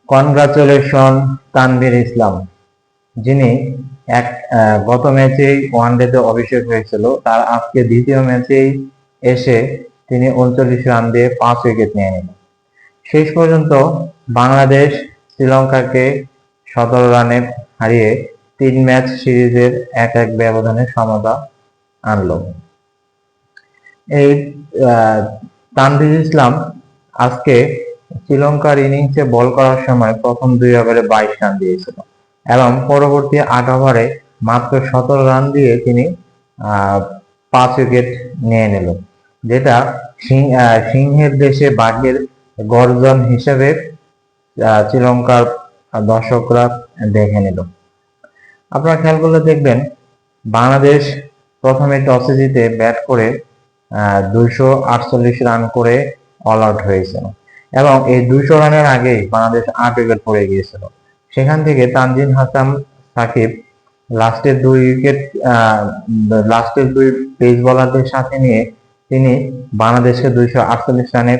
Congratulation Tanvir ইসলাম, যিনি এক গত ম্যাচেই ওয়ানডেতে অভিষেক হয়েছিল, তার আজকে দ্বিতীয় ম্যাচেই এসে তিনি 39 রান দিয়ে 5 উইকেট নিয়ে নিলেন। শেষ পর্যন্ত বাংলাদেশ শ্রীলঙ্কাকে 17 রানে হারিয়ে 3 ম্যাচ সিরিজের 1-1 ব্যবধানে সমতা আনলো। এই তানভীর ইসলাম আজকে শ্রীলঙ্কার ইনিংসে বল করার সময় প্রথম 2 ওভারে 22 রান দিয়েছিল এবং পরবর্তী 8 ওভারে মাত্র 17 রান দিয়ে তিনি 5 উইকেট নিয়ে নিল, যেটা সিংহের দেশে বাঘের গর্জন হিসেবে শ্রীলঙ্কার দর্শকরা দেখে নিল। আপনারা খেয়াল করলে দেখবেন বাংলাদেশ প্রথমে টসে জিতে ব্যাট করে 248 রান করে অল আউট হয়েছিল এবং এই 200 রানের আগেই বাংলাদেশ 8 উইকেট পড়ে গিয়েছিল। সেখান থেকে তানজিম হাসান সাকিব লাস্টের 2 উইকেট লাস্টের 2 পেস বোলারদের সাথে নিয়ে তিনি বাংলাদেশকে 248 রানে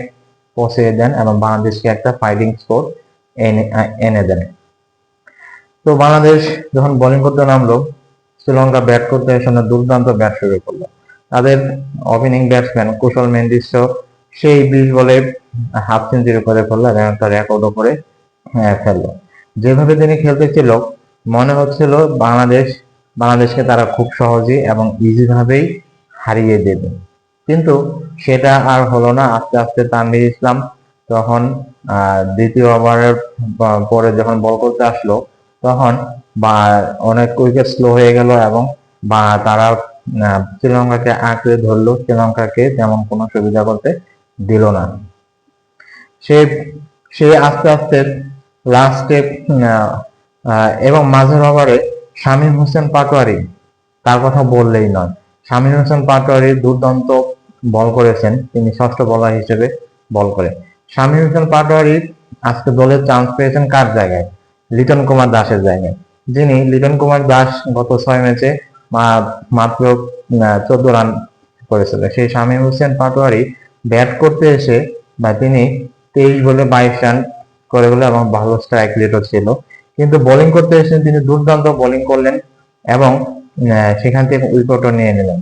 পৌঁছে দেন এবং বাংলাদেশকে একটা ফাইটিং স্কোর এনে দেন। তো বাংলাদেশ যখন বোলিং করতে নামলো, শ্রীলঙ্কা ব্যাট করতে এসে দুর্দান্ত ব্যাট শুরু করলো। তাদের ওপেনিং ব্যাটসম্যান কুশল মেন্ডিস সেই 20 বলে হাফ সেঞ্চুরি করে ফেললো এবং একটা রেকর্ডও করে ফেললো। যেভাবে তিনি খেলতেছিল মনে হচ্ছিল বাংলাদেশকে তারা খুব সহজেই এবং ইজি ভাবেই হারিয়ে দেবে, কিন্তু সেটা আর হলো না। আস্তে আস্তে তানভীর ইসলাম তখন দ্বিতীয় ওভারের পরে যখন বল করতে আসলো তখন অনেক উইকেট স্লো হয়ে গেল এবং তারা শ্রীলঙ্কাকে আঁকড়ে ধরলো, শ্রীলঙ্কাকে তেমন কোনো সুবিধা করতে দিল না। সে আস্তে আস্তে লাস্টে এবং মাঝের ওভারে শামীম হোসেন পাটোয়ারি, তার কথা বললেই নয়। শামীম হোসেন পাটোয়ারি দুর্দান্ত বল করেছেন, তিনি ষষ্ঠ বোলার হিসেবে বল করে। শামীম হোসেন পাটোয়ারি আজকে দলের চান্স পেয়েছেন কার জায়গায়? লিটন কুমার দাসের জায়গায়, যিনি লিটন কুমার দাস গত 6 ম্যাচে মাত্র 14 রান করেছিল। সেই শামীম হোসেন পাটোয়ারি ব্যাট করতে এসে তিনি 23 বলে 22 রান করে গেল এবং ভালো স্ট্রাইক রেটও ছিল, কিন্তু বোলিং করতে এসে তিনি দুর্দান্ত বোলিং করলেন এবং সেখান থেকে উইকেটও নিয়ে নিলেন।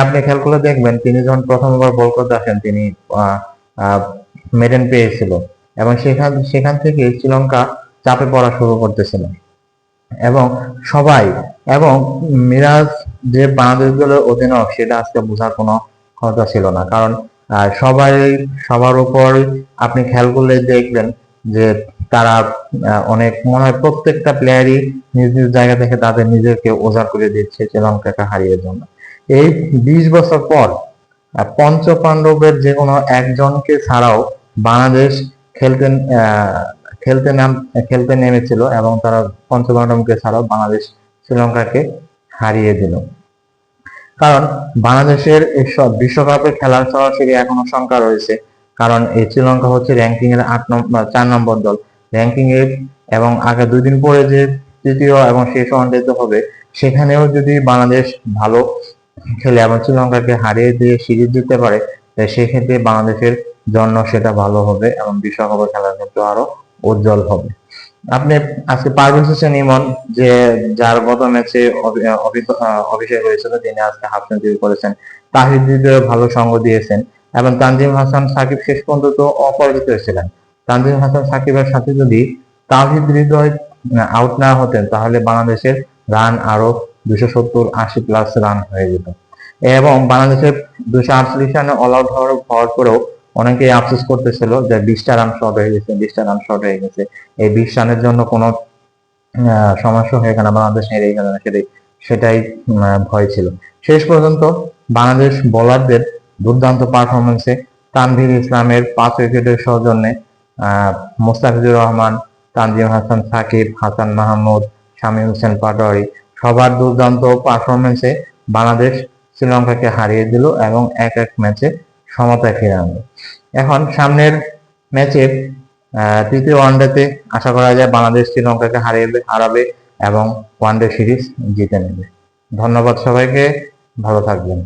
আপনি খেয়াল করে দেখবেন তিনি যখন প্রথমবার বল করতে আসেন তিনি মেডেন পেয়েছিল এবং সেখান থেকে শ্রীলঙ্কা চাপে পড়া শুরু করতেছিল এবং মিরাজ যে বাংলাদেশ দলের অধিনায়ক সেটা আজকে বোঝার কোনো কথা ছিল না, কারণ সবার উপর আপনি খেয়াল করলে দেখবেন যে তারা অনেক মনে হয় প্রত্যেকটা প্লেয়ারই নিজ নিজ জায়গা থেকে তাদের নিজেকে ওঝার করে দিচ্ছে শ্রীলঙ্কাকে হারিয়ে জন্য। এই 20 বছর পর পঞ্চ পাণ্ডবের যে কোনো একজনকে ছাড়াও বাংলাদেশ খেলতে নেমেছিল এবং তারা পঞ্চপাণ্ডবকে ছাড়াও বাংলাদেশ শ্রীলঙ্কাকে হারিয়ে দিল। কারণ বাংলাদেশের সব বিশ্বকাপে খেলার সরাসরি এখনো শঙ্কা রয়েছে, কারণ এই শ্রীলঙ্কা হচ্ছে র্যাঙ্কিং এর 4 নম্বর দল র্যাঙ্কিং এর, এবং আগে 2 দিন পরে যে তৃতীয় এবং শেষ ওয়ানডেতে হবে সেখানেও যদি বাংলাদেশ ভালো খেলে এবং শ্রীলঙ্কাকে হারিয়ে দিয়ে সিরিজ জিততে পারে সেক্ষেত্রে বাংলাদেশের জন্য সেটা ভালো হবে এবং বিশ্বকাপে খেলার ক্ষেত্রে আরো উজ্জ্বল হবে। আপনি আজকে পারভেজ হোসেন ইমন যে যার গত ম্যাচে অভিষেক হয়েছিল, তিনি আজকে হাফ সেঞ্চুরি করেছেন। তাহিদ হৃদয় ভালো সঙ্গ দিয়েছেন এবং তানজিম হাসান সাকিব শেষ পর্যন্ত অপরাজিত ছিলেন। তানজিম হাসান সাকিবের সাথে যদি তাহিদ হৃদয় আউট না হতেন তাহলে বাংলাদেশের রান আরো 270-80 প্লাস রান হয়ে যেত এবং বাংলাদেশের 248 রানে অল আউট হওয়ার পরেও অনেকেই আফসোস করতেছিল যে 20টা রান শর্ট হয়ে গেছে। এই 20 রানের জন্য কোনো সমস্যা হয়ে গেল, বাংলাদেশ হেরে গেল না, সেটাই ভয় ছিল। শেষ পর্যন্ত বাংলাদেশ বোলারদের দুর্দান্ত পারফরমেন্সে তানভীর ইসলামের 5 উইকেটের সৌজন্যে মোস্তাফিজুর রহমান, তানজিম হাসান সাকিব, হাসান মাহমুদ, শামীম হোসেন পাটোয়ারি সবার দুর্দান্ত পারফরমেন্সে বাংলাদেশ শ্রীলঙ্কাকে হারিয়ে দিল এবং 1-1 ম্যাচে সমতায় ফিরে আনলো। এখন সামনের ম্যাচে তৃতীয় ওয়ানডেতে আশা করা যায় বাংলাদেশ শ্রীলঙ্কাকে হারাবে এবং ওয়ানডে সিরিজ জিতে নেবে। ধন্যবাদ সবাইকে, ভালো থাকবেন।